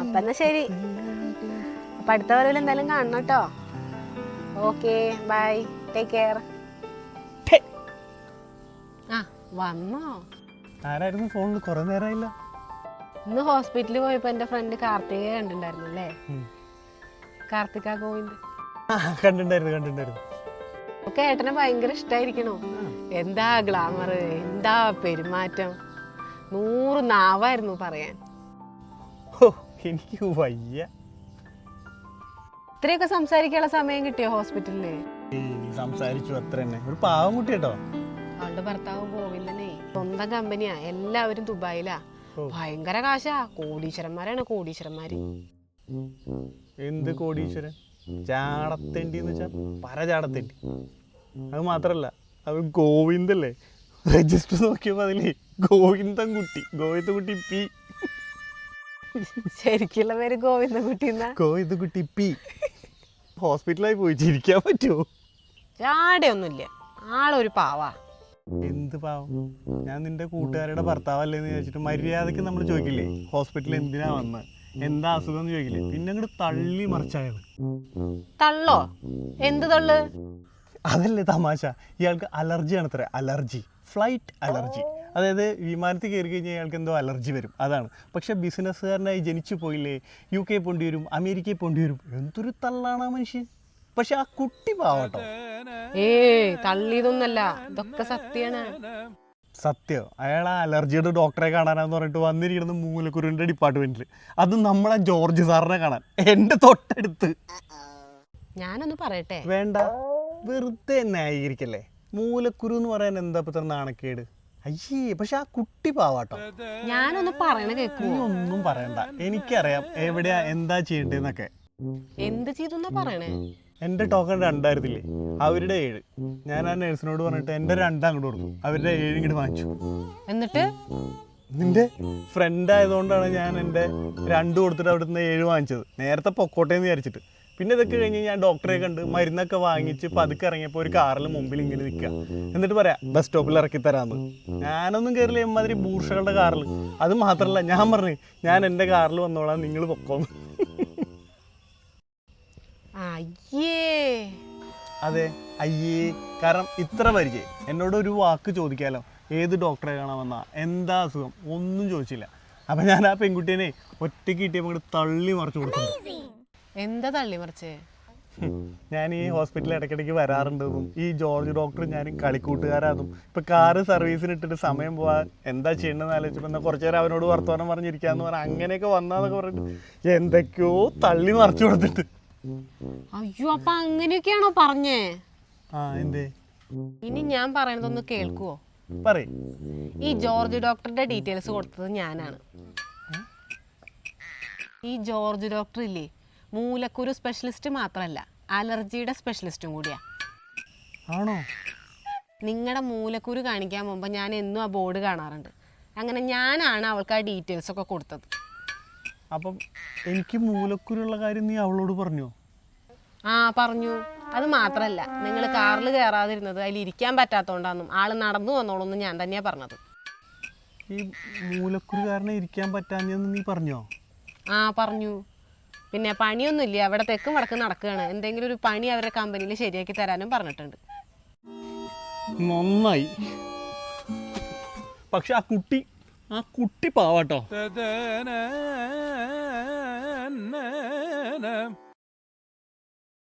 അപ്പൊ എന്നാ ശരി. അപ്പൊ അടുത്ത വരവിൽ എന്തായാലും കാണണം കേട്ടോ. Okay bye, take care. ആ വന്നോ? ആരായിരുന്നു ഫോണിൽ? കുറെ നേരമായില്ല. ഇന്ന് ഹോസ്പിറ്റലിൽ പോയപ്പോ എന്റെ ഫ്രണ്ട് കാർത്തികയെ കണ്ടിട്ടുണ്ടായിരുന്നു അല്ലേ? കാർത്തിക ഗോവിന്ദ്. കണ്ടിട്ടുണ്ടായിരുന്നു. ഒക്കെ ഏട്ടനെ ഭയങ്കര ഇഷ്ടായിരിക്കണോ? എന്താ ഗ്ലാമർ, എന്താ പെരുമാറ്റം, 100 നാവായിരുന്നു പറയാൻ. എനിക്ക് വയ്യ. ഇത്രയൊക്കെ സംസാരിക്കാനുള്ള സമയം കിട്ടിയോ ഹോസ്പിറ്റലില്? സംസാരിച്ചു അത്ര തന്നെ. ഒരു പാവം കുട്ടി കേട്ടോ. അവളുടെ ഭർത്താവ് ഗോവിന്ദനെ സ്വന്തം കമ്പനിയാ, എല്ലാവരും ദുബായിലാ. ഭയങ്കര കാശാ, കോടീശ്വരന്മാരാണ് കോടീശ്വരന്മാര്. എന്ത് കോടീശ്വരൻ? ചാടത്തേണ്ടി എന്ന് വെച്ചാ പരചാടത്തേണ്ടി. അത് മാത്രല്ല, അവർ ഗോവിന്ദല്ലേ. രജിസ്റ്റർ നോക്കിയപ്പോ അതിലേ ഗോവിന്ദൻകുട്ടി പി. ശരിക്കുള്ള പേര് ഗോവിന്ദൻകുട്ടി പി. ഹോസ്പിറ്റലായി പോയി ചിരിക്കാൻ പറ്റുമോ? ചാടയൊന്നുമില്ല, ആളൊരു പാവാ. എന്ത് പാവം? ഞാൻ നിന്റെ കൂട്ടുകാരുടെ ഭർത്താവല്ലേന്ന് ചോദിച്ചിട്ട് മര്യാദക്ക് നമ്മൾ ചോദിക്കില്ലേ ഹോസ്പിറ്റലിൽ എന്തിനാ വന്ന്, എന്താ അസുഖം എന്ന് ചോദിക്കില്ലേ? പിന്നെ അങ്ങോട്ട് തള്ളി മറിച്ചായത്. തള്ളോ? എന്ത് തള്ളു? അതല്ലേ തമാശ. ഇയാൾക്ക് അലർജിയാണ് അത്ര. Allergy, flight allergy. അതായത് വിമാനത്തിൽ കയറി കഴിഞ്ഞാൽ ഇയാൾക്ക് എന്തോ അലർജി വരും, അതാണ്. പക്ഷെ ബിസിനസ്സുകാരനായി ജനിച്ചു പോയില്ലേ, UK പോണ്ടി വരും, അമേരിക്കയിൽ പോണ്ടി വരും. എന്തൊരു തള്ളാണ് ആ മനുഷ്യൻ. പക്ഷെ ആ കുട്ടി പാവട്ടോ. തള്ളിയതൊന്നല്ല, ഇതൊക്കെ സത്യാണ്. സത്യം. അയാൾ ആ അലർജിയുടെ ഡോക്ടറെ കാണാനാന്ന് പറഞ്ഞിട്ട് വന്നിരിക്കുന്നത് മൂലക്കുരുവിന്റെ ഡിപ്പാർട്ട്മെന്റിൽ. അത് നമ്മളെ ജോർജ് സാറിനെ കാണാൻ, എന്റെ തൊട്ടടുത്ത്. ഞാനൊന്ന് പറയട്ടെ? വേണ്ട, വെറുതെ ന്യായീകരിക്കല്ലേ. മൂലക്കുരു എന്ന് പറയാൻ എന്താ ഇത്ര നാണക്കേട്? അയ്യേ, പക്ഷെ ആ കുട്ടി പാവാട്ടോ. ഞാനൊന്ന് പറയണ കേൾക്കൂ? നീ ഒന്നും പറയണ്ട, എനിക്കറിയാം എവിടെയാ എന്താ ചെയ്യേണ്ടതെന്നൊക്കെ. എന്ത് ചെയ്തു പറയണേ? എന്റെ ടോക്കൺ 2000 അവരുടെ 7. ഞാൻ ആ നേഴ്സിനോട് പറഞ്ഞിട്ട് എന്റെ 2 അങ്ങോട്ട് കൊടുത്തു, അവരുടെ 7 ഇങ്ങോട്ട് വാങ്ങിച്ചു. എന്നിട്ട് നിന്റെ ഫ്രണ്ട് ആയതുകൊണ്ടാണ് ഞാൻ എന്റെ 2 കൊടുത്തിട്ട് അവിടുന്ന് 7 വാങ്ങിച്ചത്. നേരത്തെ പൊക്കോട്ടേന്ന് വിചാരിച്ചിട്ട്. പിന്നെ ഇതൊക്കെ കഴിഞ്ഞ് ഞാൻ ഡോക്ടറെ കണ്ട് മരുന്നൊക്കെ വാങ്ങിച്ച് പതുക്കെ ഇറങ്ങിയപ്പോൾ ഒരു കാറിൽ മുമ്പിൽ ഇങ്ങനെ നിൽക്കുക. എന്നിട്ട് പറയാ ബസ് സ്റ്റോപ്പിൽ ഇറക്കി തരാമെന്ന്. ഞാനൊന്നും കയറില്ല എമ്മാതിരി ബൂർഷകളുടെ കാറിൽ. അത് മാത്രമല്ല, ഞാൻ പറഞ്ഞു ഞാൻ എൻ്റെ കാറിൽ വന്നോളാം, നിങ്ങൾ പൊക്കോന്ന്. അതെ, അയ്യേ. കാരണം ഇത്ര പരിചയം. എന്നോട് ഒരു വാക്ക് ചോദിക്കാലോ, ഏത് ഡോക്ടറെ കാണാൻ വന്നാ, എന്താ അസുഖം, ഒന്നും ചോദിച്ചില്ല. അപ്പം ഞാൻ ആ പെൺകുട്ടീനെ ഒറ്റയ്ക്ക് കിട്ടിയപ്പോൾ അങ്ങോട്ട് തള്ളി മറിച്ചു കൊടുക്കുന്നു. എന്താ തള്ളി മറിച്ചേ? ഞാൻ ഈ ഹോസ്പിറ്റലിൽ ഇടയ്ക്കിടയ്ക്ക് വരാറുണ്ടെന്നും ഈ ജോർജ് ഡോക്ടർ ഞാനും കളിക്കൂട്ടുകാരാന്നും ഇപ്പം കാറ് സർവീസിന് ഇട്ടിട്ട് സമയം പോവാൻ എന്താ ചെയ്യണമെന്ന് ആലോചിച്ചപ്പോൾ എന്നാൽ കുറച്ചു നേരം അവനോട് വർത്തമാനം പറഞ്ഞിരിക്കാന്ന് പറഞ്ഞാൽ അങ്ങനെയൊക്കെ വന്നാന്നൊക്കെ പറഞ്ഞിട്ട് എന്തൊക്കെയോ തള്ളി മറിച്ചു കൊടുത്തിട്ട്. അയ്യോ, അപ്പൊ അങ്ങനെയൊക്കെയാണോ പറഞ്ഞേ? എന്തേ? ഇനി ഞാൻ പറയണതൊന്ന് കേൾക്കുവോ? പറയ്. ഈ ജോർജ് ഡോക്ടറുടെ ഡീറ്റെയിൽസ് കൊടുത്തത് ഞാനാണ്. ഈ ജോർജ് ഡോക്ടർ ഇല്ലേ, മൂലക്കുരു സ്പെഷ്യലിസ്റ്റ് മാത്രമല്ല, അലർജിയുടെ സ്പെഷ്യലിസ്റ്റും കൂടിയാ. ആണോ? നിങ്ങളുടെ മൂലക്കുരു കാണിക്കാൻ മുമ്പ് ഞാൻ എന്നും ആ ബോർഡ് കാണാറുണ്ട്. അങ്ങനെ ഞാനാണ് അവൾക്ക് ആ ഡീറ്റെയിൽസ് ഒക്കെ കൊടുത്തത്. അപ്പം എനിക്ക് മൂലക്കുരുള്ള കാര്യം നീ അവളോട് പറഞ്ഞോ? പറഞ്ഞു. അത് മാത്രമല്ല, നിങ്ങൾ കാറിൽ കയറാതിരുന്നത് അതിൽ ഇരിക്കാൻ പറ്റാത്തോണ്ടാന്നും ആള് നടന്നു വന്നോളൂന്ന് ഞാൻ തന്നെയാ പറഞ്ഞത്. ഈ മൂലക്കുരു കാരണം ഇരിക്കാൻ പറ്റാഞ്ഞെന്ന് നീ പറഞ്ഞോ? പറഞ്ഞു. പിന്നെ പണിയൊന്നുമില്ല, അവിടെ തെക്കും വടക്കും നടക്കുകയാണ്. എന്തെങ്കിലും ഒരു പണി അവരുടെ കമ്പനിയിൽ ശരിയാക്കി തരാനും പറഞ്ഞിട്ടുണ്ട്. നന്നായി. പക്ഷെ ആ കുട്ടി പാവാട്ടോ.